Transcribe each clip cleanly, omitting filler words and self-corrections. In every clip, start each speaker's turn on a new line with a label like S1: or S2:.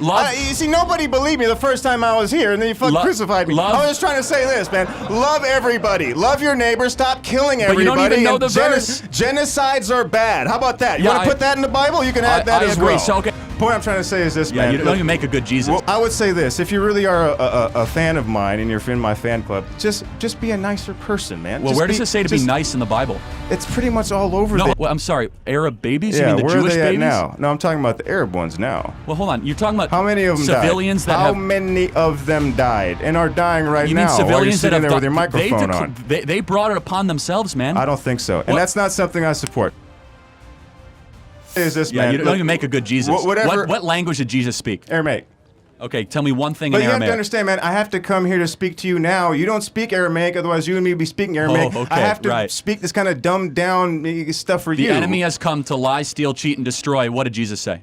S1: You see, nobody believed me the first time I was here, and then you fucking crucified me. I was just trying to say this, man. Love everybody. Love your neighbor. Stop killing everybody.
S2: But you don't even know the verse.
S1: Genocides are bad. How about that? You want to put that in the Bible? You can add that as well.
S2: So, okay.
S1: The point I'm trying to say is this, man.
S2: You don't even make a good Jesus.
S1: Well, I would say this. If you really are a fan of mine and you're in my fan club, just be a nicer person, man.
S2: Well, where does it say to be nice in the Bible?
S1: It's pretty much all over there.
S2: Well, I'm sorry, Arab babies?
S1: Yeah,
S2: you mean the
S1: where
S2: Jewish
S1: are they
S2: babies?
S1: At now? No, I'm talking about the Arab ones now.
S2: Well, hold on. You're talking about
S1: how many of them
S2: civilians
S1: died?
S2: that have...
S1: How many of them died and are dying right
S2: you
S1: now?
S2: Mean civilians
S1: while you're sitting
S2: that have
S1: there with your microphone on?
S2: They brought it upon themselves, man.
S1: I don't think so, and that's not something I support. Is this man?
S2: You don't even make a good Jesus.
S1: Whatever.
S2: What language did Jesus speak?
S1: Aramaic.
S2: Okay, tell me one thing in Aramaic.
S1: But you have to understand, man, I have to come here to speak to you now. You don't speak Aramaic, otherwise you and me would be speaking Aramaic.
S2: Oh, okay,
S1: I have to speak this kind of dumbed down stuff for you.
S2: The enemy has come to lie, steal, cheat, and destroy. What did Jesus say?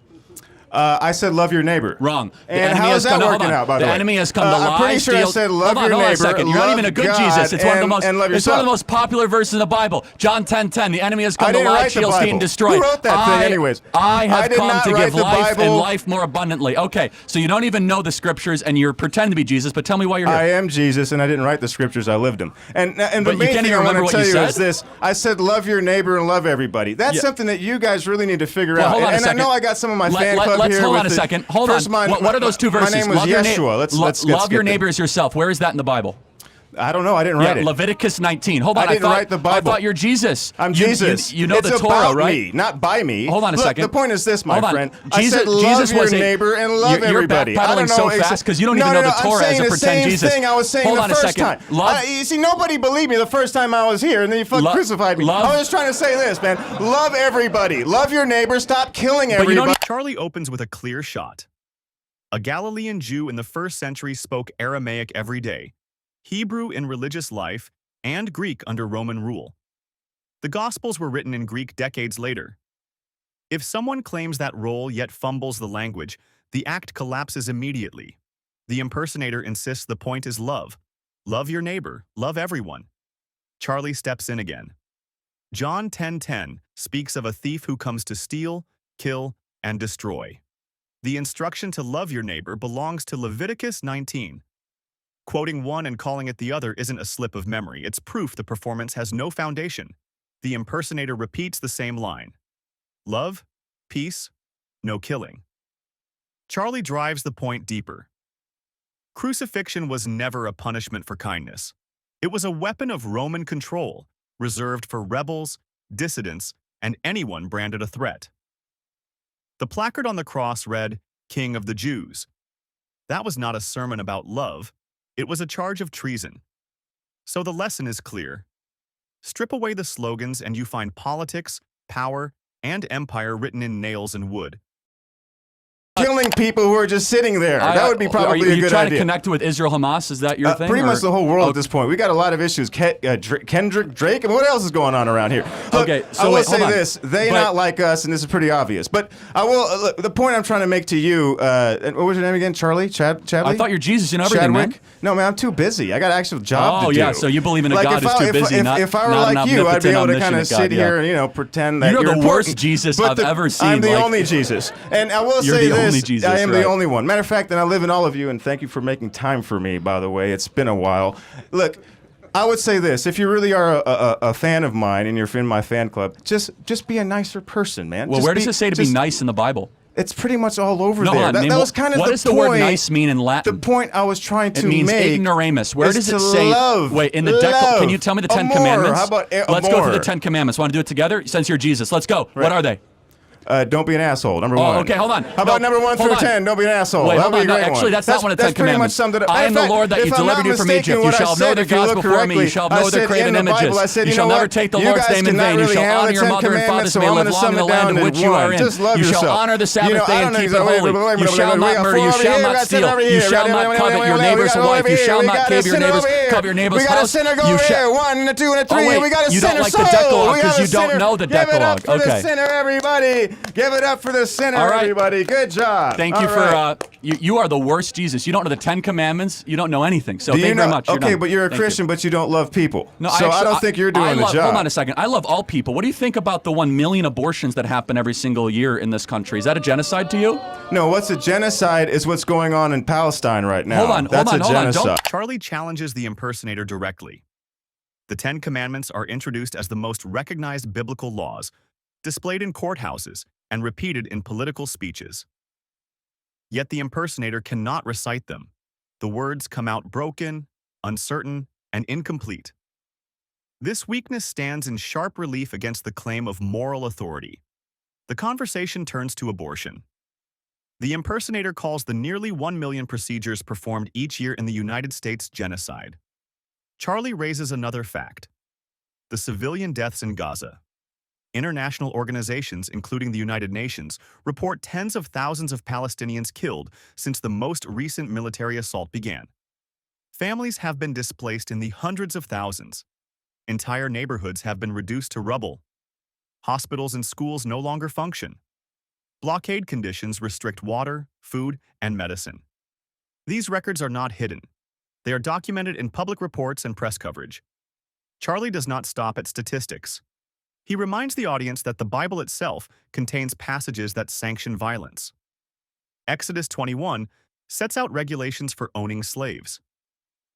S1: I said love your neighbor.
S2: Wrong.
S1: And how is that working out, by the way?
S2: The enemy has come to lie,
S1: I'm pretty sure I said love your neighbor,
S2: hold on a second. You're not even a good Jesus. It's one of the most. It's one of the most popular verses in the Bible. John 10:10. The enemy has come to lie, steal, cheat, and destroy.
S1: Who wrote that thing, anyways?
S2: I have come to give life and life more abundantly. Okay, so you don't even know the scriptures and you're pretending to be Jesus. But tell me why you're here.
S1: I am Jesus, and I didn't write the scriptures. I lived them. And the main thing I want to tell you is this: I said love your neighbor and love everybody. That's something that you guys really need to figure out.
S2: And
S1: I know I got some of my fan club here.
S2: Hold on a second. Hold on. What are those two verses?
S1: My name was Yeshua.
S2: Love your neighbor as yourself. Where is that in the Bible?
S1: I don't know. I didn't write it.
S2: Leviticus 19. Hold on.
S1: I didn't write the Bible.
S2: I thought you're Jesus.
S1: I'm Jesus.
S2: You know
S1: it's
S2: the Torah, right?
S1: Me, not by me.
S2: Hold on a second.
S1: The point is this, my friend.
S2: Jesus,
S1: I said love your neighbor and love everybody.
S2: You're backpedaling so fast because you don't even know the Torah as a pretend Jesus.
S1: Thing I was saying the first time. You see, nobody believed me the first time I was here, and then you fucking crucified me. I was just trying to say this, man. Love everybody. Love your neighbor. Stop killing everybody.
S3: Charlie opens with a clear shot. A Galilean Jew in the 1st century spoke Aramaic every day, Hebrew in religious life, and Greek under Roman rule. The Gospels were written in Greek decades later. If someone claims that role yet fumbles the language, the act collapses immediately. The impersonator insists the point is love. Love your neighbor. Love everyone. Charlie steps in again. John 10:10 speaks of a thief who comes to steal, kill, and destroy. The instruction to love your neighbor belongs to Leviticus 19. Quoting one and calling it the other isn't a slip of memory. It's proof the performance has no foundation. The impersonator repeats the same line. Love, peace, no killing. Charlie drives the point deeper. Crucifixion was never a punishment for kindness. It was a weapon of Roman control, reserved for rebels, dissidents, and anyone branded a threat. The placard on the cross read, King of the Jews. That was not a sermon about love. It was a charge of treason. So the lesson is clear. Strip away the slogans and you find politics, power, and empire written in nails and wood.
S1: Killing people who are just sitting there. That would be probably a good idea.
S2: Are you trying to connect with Israel Hamas? Is that your thing?
S1: Pretty much the whole world at this point. We got a lot of issues. Kendrick, Drake, and what else is going on around here? Look,
S2: okay, so
S1: I will
S2: wait,
S1: say this. They not like us, and this is pretty obvious. But I will. Look, the point I'm trying to make to you, what was your name again? Charlie? Chadley?
S2: I thought you're Jesus. You know everything,
S1: Chadwick?
S2: man.
S1: No, man, I'm too busy. I got an actual job to do.
S2: Oh, yeah, so you believe in a God who's too busy,
S1: if I were like you, I'd be able to kind of sit here and, pretend that
S2: you're
S1: the
S2: worst Jesus I've ever seen.
S1: I'm the only Jesus. And I will say this. I am the only one. Matter of fact, and I live in all of you, and thank you for making time for me, by the way. It's been a while. Look, I would say this. If you really are a fan of mine and you're in my fan club, just be a nicer person, man.
S2: Well, where does it say to be nice in the Bible?
S1: It's pretty much all over there. That was kind of
S2: what does the word nice mean in Latin?
S1: The point I was trying to make.
S2: It means ignoramus. Where does it say?
S1: Love,
S2: wait, in the Decalogue. Can you tell me the 10 Commandments?
S1: How about
S2: Let's go through the 10 Commandments. Want to do it together? Since you're Jesus, let's go. Right. What are they?
S1: Don't be an asshole, number one.
S2: Okay, hold on.
S1: How about number 1 through 10? Don't be an asshole.
S2: Wait, hold on.
S1: No,
S2: actually, that's not one of the 10 Commandments. I am the Lord that you delivered you from Egypt. You shall have no other gods before me. You shall have no other graven images. You shall never take the Lord's name in vain. You shall honor your mother and father, so may live long in the land in which you are in. You shall honor the Sabbath day and keep it holy. You shall not murder. You shall not steal. You shall not covet your neighbor's wife. You shall not covet your neighbor's house.
S1: We got a sinner go here. 1, 2, and 3. We got a
S2: you
S1: sinner
S2: don't like the Decalogue because you don't know the Decalogue.
S1: Give it up for the sinner, everybody. Give it up for the sinner, everybody. Good job.
S2: Thank you for You are the worst Jesus. You don't know the 10 Commandments. You don't know anything. So thank you very much.
S1: Okay, but you're a Christian, but you don't love people. No, so I don't think you're doing the job.
S2: Hold on a second. I love all people. What do you think about the 1 million abortions that happen every single year in this country? Is that a genocide to you?
S1: No, what's a genocide is what's going on in Palestine right now.
S2: Hold on.
S3: Charlie challenges the impersonator directly. The 10 Commandments are introduced as the most recognized biblical laws, displayed in courthouses and repeated in political speeches. Yet the impersonator cannot recite them. The words come out broken, uncertain, and incomplete. This weakness stands in sharp relief against the claim of moral authority. The conversation turns to abortion. The impersonator calls the nearly 1 million procedures performed each year in the United States genocide. Charlie raises another fact: the civilian deaths in Gaza. International organizations, including the United Nations, report tens of thousands of Palestinians killed since the most recent military assault began. Families have been displaced in the hundreds of thousands. Entire neighborhoods have been reduced to rubble. Hospitals and schools no longer function. Blockade conditions restrict water, food, and medicine. These records are not hidden. They are documented in public reports and press coverage. Charlie does not stop at statistics. He reminds the audience that the Bible itself contains passages that sanction violence. Exodus 21 sets out regulations for owning slaves.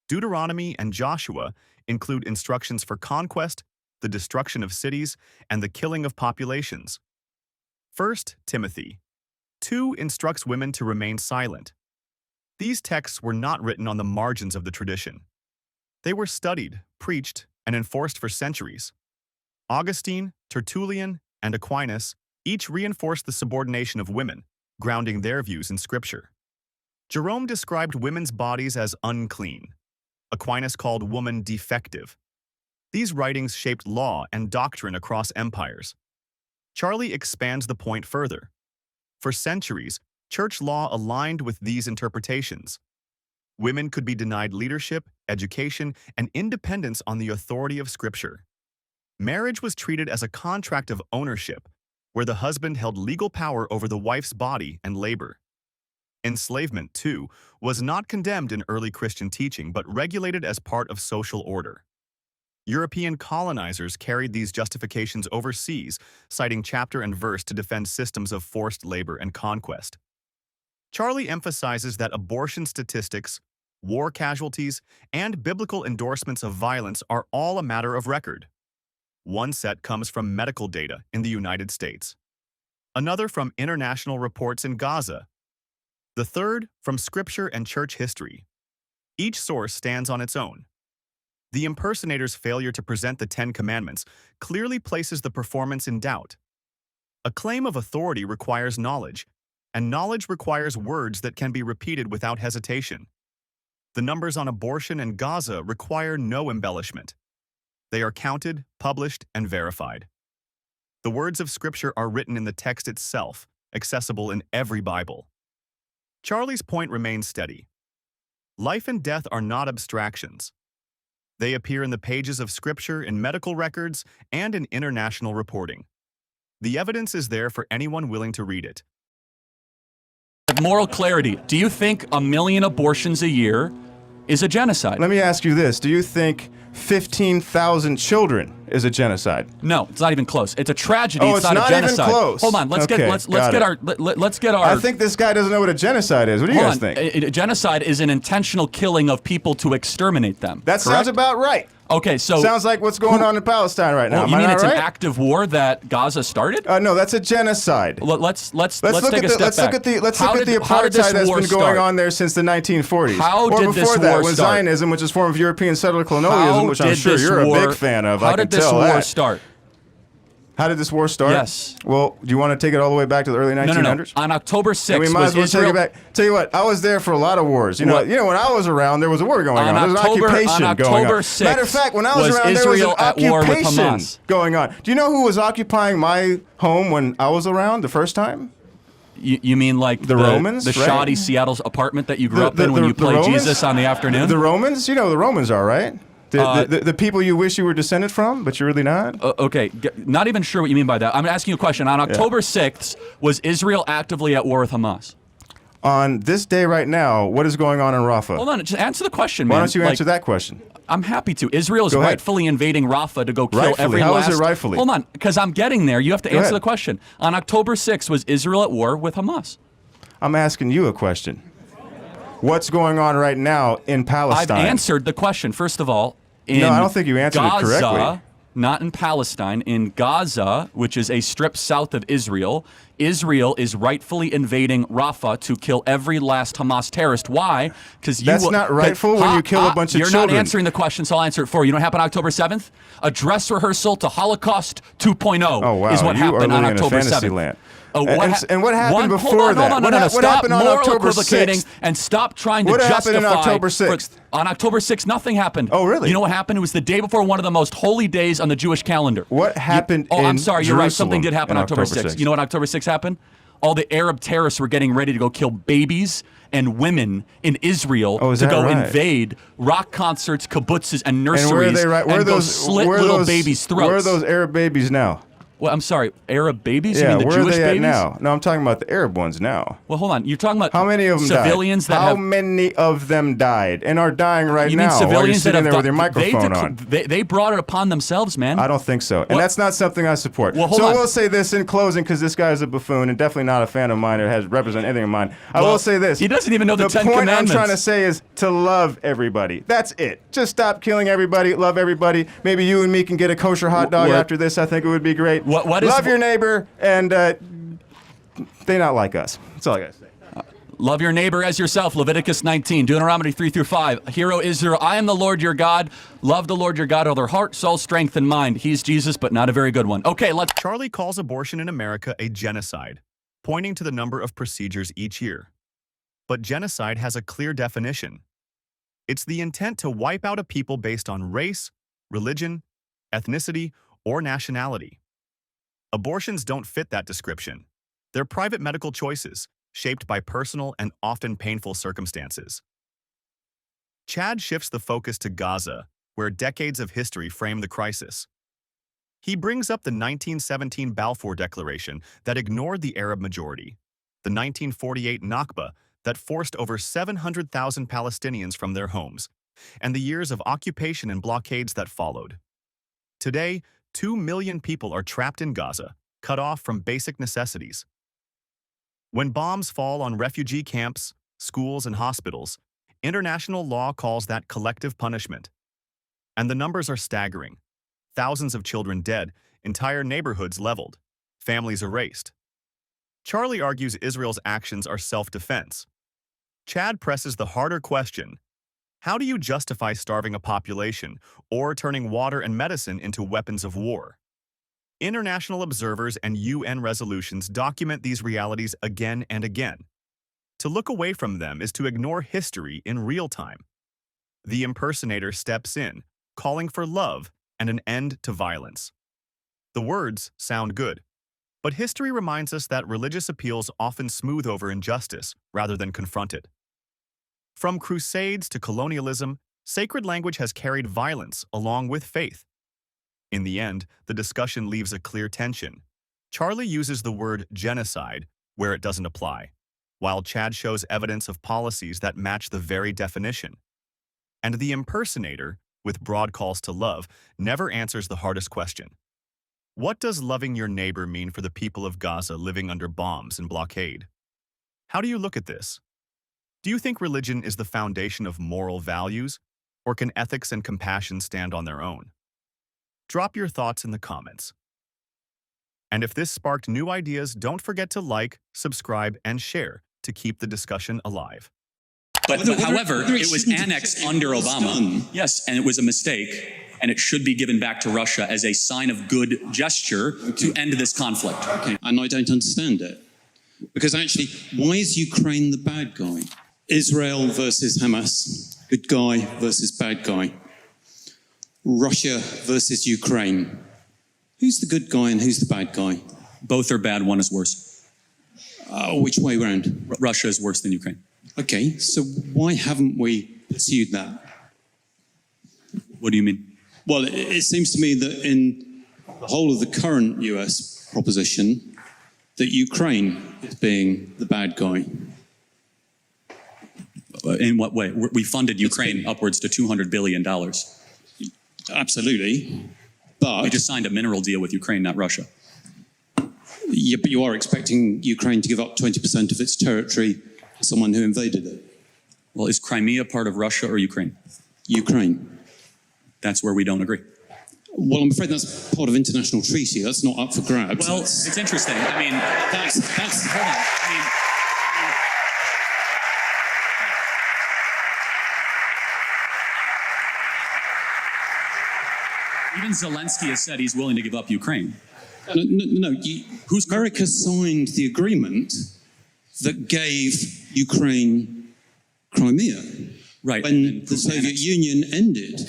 S3: Deuteronomy and Joshua include instructions for conquest, the destruction of cities, and the killing of populations. 1 Timothy 2 instructs women to remain silent. These texts were not written on the margins of the tradition. They were studied, preached, and enforced for centuries. Augustine, Tertullian, and Aquinas each reinforced the subordination of women, grounding their views in Scripture. Jerome described women's bodies as unclean. Aquinas called woman defective. These writings shaped law and doctrine across empires. Charlie expands the point further. For centuries, church law aligned with these interpretations. Women could be denied leadership, education, and independence on the authority of Scripture. Marriage was treated as a contract of ownership, where the husband held legal power over the wife's body and labor. Enslavement, too, was not condemned in early Christian teaching but regulated as part of social order. European colonizers carried these justifications overseas, citing chapter and verse to defend systems of forced labor and conquest. Charlie emphasizes that abortion statistics, war casualties, and biblical endorsements of violence are all a matter of record. One set comes from medical data in the United States, another from international reports in Gaza, the third from Scripture and church history. Each source stands on its own. The impersonator's failure to present the 10 Commandments clearly places the performance in doubt. A claim of authority requires knowledge, and knowledge requires words that can be repeated without hesitation. The numbers on abortion and Gaza require no embellishment. They are counted, published, and verified. The words of Scripture are written in the text itself, accessible in every Bible. Charlie's point remains steady. Life and death are not abstractions. They appear in the pages of Scripture, in medical records, and in international reporting. The evidence is there for anyone willing to read it.
S2: Moral clarity. Do you think 1 million abortions a year is a genocide?
S1: Let me ask you this. Do you think 15,000 children is a genocide?
S2: No, it's not even close. It's a tragedy.
S1: Oh, it's not a genocide. Even close.
S2: Hold on. Let's get our.
S1: I think this guy doesn't know what a genocide is. What do you guys think?
S2: A genocide is an intentional killing of people to exterminate them.
S1: That sounds about right.
S2: Okay, so
S1: sounds like what's going on in Palestine right now.
S2: You mean it's an active war that Gaza started?
S1: No, that's a genocide.
S2: Let's take a step back.
S1: Let's look at the apartheid that's been going on there since the 1940s.
S2: How did this war
S1: before that,
S2: start?
S1: when Zionism, which is a form of European settler colonialism, which I'm sure you're a big fan of.
S2: How did this war start?
S1: How did this war start?
S2: Yes.
S1: Well, do you want to take it all the way back to the early 1900s?
S2: No. On October 6th,
S1: we might as well take it back. Tell you what, I was there for a lot of wars. You know, when I was around, there was a war going on. There was an occupation going on. Matter of fact, when I was around, there was an occupation going on. Do you know who was occupying my home when I was around the first time?
S2: You mean like
S1: the Romans?
S2: The shoddy Seattle apartment that you grew up in when you played Jesus on the afternoon?
S1: The Romans? You know who the Romans are, right? The people you wish you were descended from, but you're really not?
S2: Okay, not even sure what you mean by that. I'm asking you a question. On October 6th, was Israel actively at war with Hamas?
S1: On this day right now, what is going on in Rafah?
S2: Hold on, just answer the question, man.
S1: Why don't you answer that question?
S2: I'm happy to. Israel is rightfully invading Rafah to go kill every last...
S1: How is it rightfully?
S2: Hold on, because I'm getting there. You have to answer the question. On October 6th, was Israel at war with Hamas?
S1: I'm asking you a question. What's going on right now in Palestine?
S2: I've answered the question, first of all.
S1: No, I don't think you answered it correctly.
S2: Not in Palestine, in Gaza, which is a strip south of Israel. Israel is rightfully invading Rafah to kill every last Hamas terrorist. Why? Because
S1: that's not rightful when you kill a bunch of
S2: children. You're not answering the question, so I'll answer it for you. You know what happened October 7th? A dress rehearsal to Holocaust 2.0 is what happened on October 7th.
S1: Land. And what happened before that?
S2: What happened on October 6th? And stop trying to justify.
S1: What happened on October 6th?
S2: On October 6th, nothing happened.
S1: Oh, really?
S2: You know what happened? It was the day before one of the most holy days on the Jewish calendar.
S1: What happened in
S2: I'm sorry, you're right. Something did happen
S1: on
S2: October 6th. You know what October 6th happened? All the Arab terrorists were getting ready to go kill babies and women in Israel to go invade rock concerts, kibbutzes, and nurseries and go slit little babies' throats.
S1: Where are those Arab babies now?
S2: Well, I'm sorry, Arab babies?
S1: Yeah,
S2: you mean the
S1: where
S2: Jewish
S1: are they
S2: babies?
S1: At now? No, I'm talking about the Arab ones now.
S2: Well, hold on. You're talking about
S1: how many of them
S2: civilians
S1: died? How many of them died and are dying right
S2: you
S1: now?
S2: Mean civilians
S1: while you're sitting
S2: that
S1: there with your microphone on?
S2: They brought it upon themselves, man.
S1: I don't think so, and that's not something I support.
S2: Well,
S1: so I will say this in closing, because this guy is a buffoon and definitely not a fan of mine or has represented anything of mine. I will say this:
S2: he doesn't even know the Ten
S1: Commandments.
S2: Commandments.
S1: The point I'm trying to say is to love everybody. That's it. Just stop killing everybody. Love everybody. Maybe you and me can get a kosher hot dog after this. I think it would be great. Love your neighbor and. They not like us. That's all I gotta say.
S2: Love your neighbor as yourself. Leviticus 19, Deuteronomy 3-5. Hear, O Israel, I am the Lord your God. Love the Lord your God with their heart, soul, strength, and mind. He's Jesus, but not a very good one. Okay, let's...
S3: Charlie calls abortion in America a genocide, pointing to the number of procedures each year. But genocide has a clear definition. It's the intent to wipe out a people based on race, religion, ethnicity, or nationality. Abortions don't fit that description. They're private medical choices, shaped by personal and often painful circumstances. Chad shifts the focus to Gaza, where decades of history frame the crisis. He brings up the 1917 Balfour Declaration that ignored the Arab majority, the 1948 Nakba that forced over 700,000 Palestinians from their homes, and the years of occupation and blockades that followed. Today, 2 million people are trapped in Gaza, cut off from basic necessities. When bombs fall on refugee camps, schools, and hospitals, international law calls that collective punishment. And the numbers are staggering. Thousands of children dead, entire neighborhoods leveled, families erased. Charlie argues Israel's actions are self-defense. Chad presses the harder question: how do you justify starving a population or turning water and medicine into weapons of war? International observers and UN resolutions document these realities again and again. To look away from them is to ignore history in real time. The impersonator steps in, calling for love and an end to violence. The words sound good, but history reminds us that religious appeals often smooth over injustice rather than confront it. From crusades to colonialism, sacred language has carried violence along with faith. In the end, the discussion leaves a clear tension. Charlie uses the word genocide where it doesn't apply, while Chad shows evidence of policies that match the very definition. And the impersonator, with broad calls to love, never answers the hardest question. What does loving your neighbor mean for the people of Gaza living under bombs and blockade? How do you look at this? Do you think religion is the foundation of moral values, or can ethics and compassion stand on their own? Drop your thoughts in the comments. And if this sparked new ideas, don't forget to like, subscribe, and share to keep the discussion alive.
S4: But however, it was annexed under Obama. Yes, and it was a mistake, and it should be given back to Russia as a sign of good gesture to end this conflict.
S5: Okay, and I don't understand it. Because actually, why is Ukraine the bad guy? Israel versus Hamas, good guy versus bad guy. Russia versus Ukraine. Who's the good guy and who's the bad guy?
S4: Both are bad, one is worse.
S5: Which way round?
S4: Russia is worse than Ukraine.
S5: Okay, so why haven't we pursued that?
S4: What do you mean?
S5: Well, it seems to me that in the whole of the current US proposition, that Ukraine is being the bad guy.
S4: In what way? We funded Ukraine upwards to $200 billion.
S5: Absolutely. But
S4: we just signed a mineral deal with Ukraine, not Russia.
S5: Yeah, but you are expecting Ukraine to give up 20% of its territory to someone who invaded it.
S4: Well, is Crimea part of Russia or Ukraine?
S5: Ukraine.
S4: That's where we don't agree.
S5: Well, I'm afraid that's part of international treaty. That's not up for grabs.
S4: Well, it's interesting. I mean, that's hold on. Even Zelensky has said he's willing to give up Ukraine.
S5: No. America signed the agreement that gave Ukraine Crimea.
S4: Right.
S5: When the Soviet Union ended.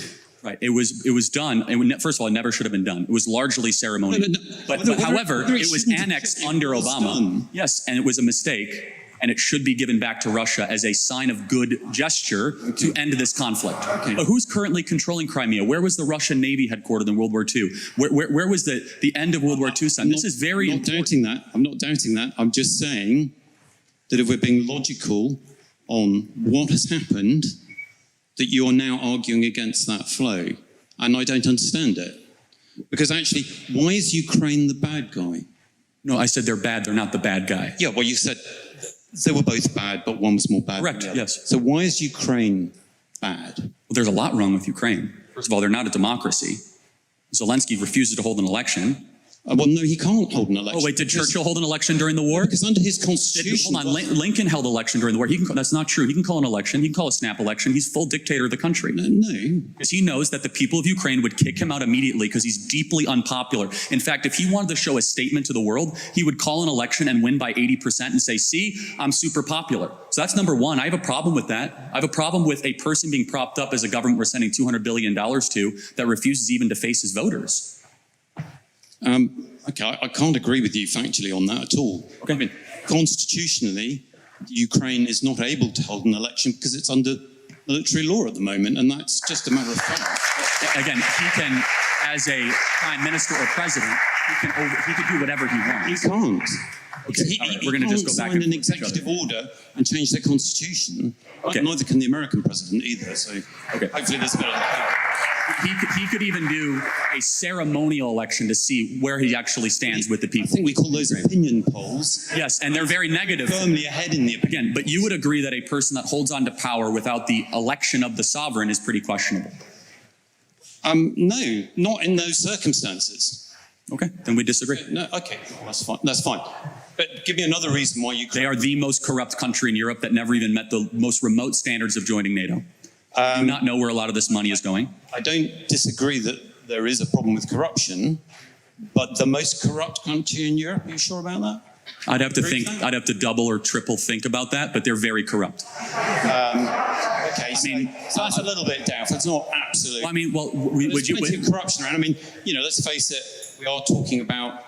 S4: Right. It was done. First of all, it never should have been done. It was largely ceremonial. But however, it was annexed under Obama. Yes, and it was a mistake. And it should be given back to Russia as a sign of good gesture to end this conflict. Okay. But who's currently controlling Crimea? Where was the Russian Navy headquartered in World War II? Where was the end of World War II? This is very important.
S5: I'm not doubting that. I'm just saying that if we're being logical on what has happened, that you are now arguing against that flow. And I don't understand it. Because actually, why is Ukraine the bad guy?
S4: No, I said they're bad. They're not the bad guy.
S5: Yeah, well, you said they were both bad, but one was more bad.
S4: Correct, yes.
S5: So why is Ukraine bad?
S4: Well, there's a lot wrong with Ukraine. First of all, they're not a democracy. Zelensky refuses to hold an election.
S5: Well, no, he can't hold an election.
S4: Oh, wait, did Churchill hold an election during the war?
S5: Because under his constitution...
S4: Hold on, Lincoln held an election during the war. That's not true. He can call an election. He can call a snap election. He's full dictator of the country.
S5: No.
S4: Because he knows that the people of Ukraine would kick him out immediately because he's deeply unpopular. In fact, if he wanted to show a statement to the world, he would call an election and win by 80% and say, see, I'm super popular. So that's number one. I have a problem with that. I have a problem with a person being propped up as a government we're sending $200 billion to that refuses even to face his voters.
S5: Okay, I can't agree with you factually on that at all.
S4: Okay.
S5: I mean, constitutionally, Ukraine is not able to hold an election because it's under military law at the moment, and that's just a matter of fact.
S4: Again, he can, as a prime minister or president, he can do whatever he wants.
S5: He can't.
S4: Okay. We're going to just go back and
S5: sign an executive order and change their constitution. Okay. Neither can the American president either. So hopefully there's a bit of
S4: he could even do a ceremonial election to see where he actually stands with the people.
S5: I think we call those opinion polls.
S4: Yes, and they're very negative.
S5: Firmly ahead in the opinion.
S4: Again, but you would agree that a person that holds on to power without the election of the sovereign is pretty questionable.
S5: No, not in those circumstances.
S4: Okay, then we disagree.
S5: No, okay, that's fine. But give me another reason why Ukraine...
S4: They are the most corrupt country in Europe that never even met the most remote standards of joining NATO. Do you not know where a lot of this money is going?
S5: I don't disagree that there is a problem with corruption, but the most corrupt country in Europe, are you sure about that?
S4: I'd have to think, I'd have to double or triple think about that, but they're very corrupt.
S5: Okay, so that's a little bit doubtful. It's not absolute.
S4: Well, I mean, well,
S5: would you... There's plenty of corruption around. I mean, let's face it, we are talking about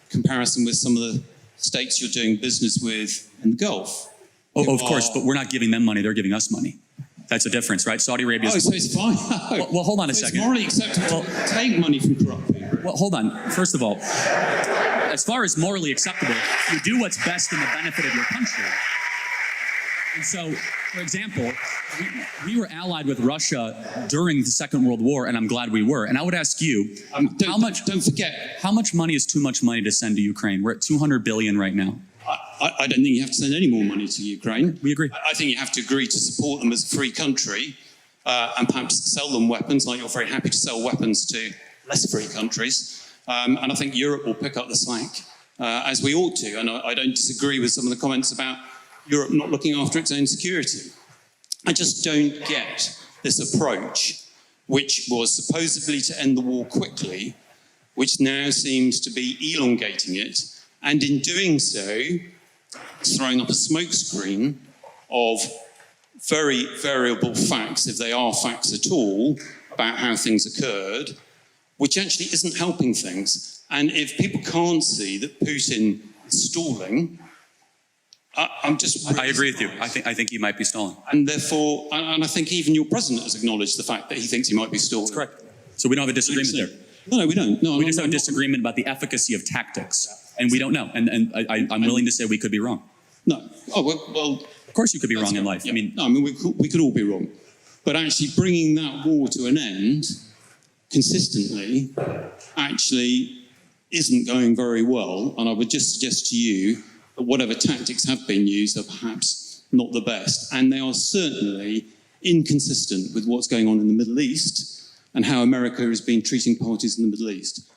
S5: comparison with some of the states you're doing business with in the Gulf.
S4: Oh, of course, but we're not giving them money, they're giving us money. That's a difference, right? Saudi Arabia.
S5: Oh, so it's fine.
S4: Well, hold on a second.
S5: It's morally acceptable to take money from corrupt people.
S4: Well, hold on. First of all, as far as morally acceptable, you do what's best in the benefit of your country. And so, for example, we were allied with Russia during the Second World War, and I'm glad we were. And I would ask you,
S5: don't forget.
S4: How much money is too much money to send to Ukraine? We're at $200 billion right now.
S5: I don't think you have to send any more money to Ukraine.
S4: We agree.
S5: I think you have to agree to support them as a free country and perhaps sell them weapons, like you're very happy to sell weapons to less free countries. And I think Europe will pick up the slack, as we ought to. And I don't disagree with some of the comments about Europe not looking after its own security. I just don't get this approach, which was supposedly to end the war quickly, which now seems to be elongating it. And in doing so, throwing up a smokescreen of very variable facts, if they are facts at all, about how things occurred, which actually isn't helping things. And if people can't see that Putin is stalling, I'm just...
S4: I agree with you. I think he might be stalling.
S5: And therefore, and I think even your president has acknowledged the fact that he thinks he might be stalling.
S4: That's correct. So we don't have a disagreement there.
S5: No, we don't. No,
S4: we just have a disagreement about the efficacy of tactics. And we don't know. And I'm willing to say we could be wrong.
S5: No. Oh, well,
S4: Of course you could be wrong in life.
S5: Yeah. I mean, we could all be wrong. But actually bringing that war to an end consistently actually isn't going very well. And I would just suggest to you that whatever tactics have been used are perhaps not the best. And they are certainly inconsistent with what's going on in the Middle East and how America has been treating parties in the Middle East.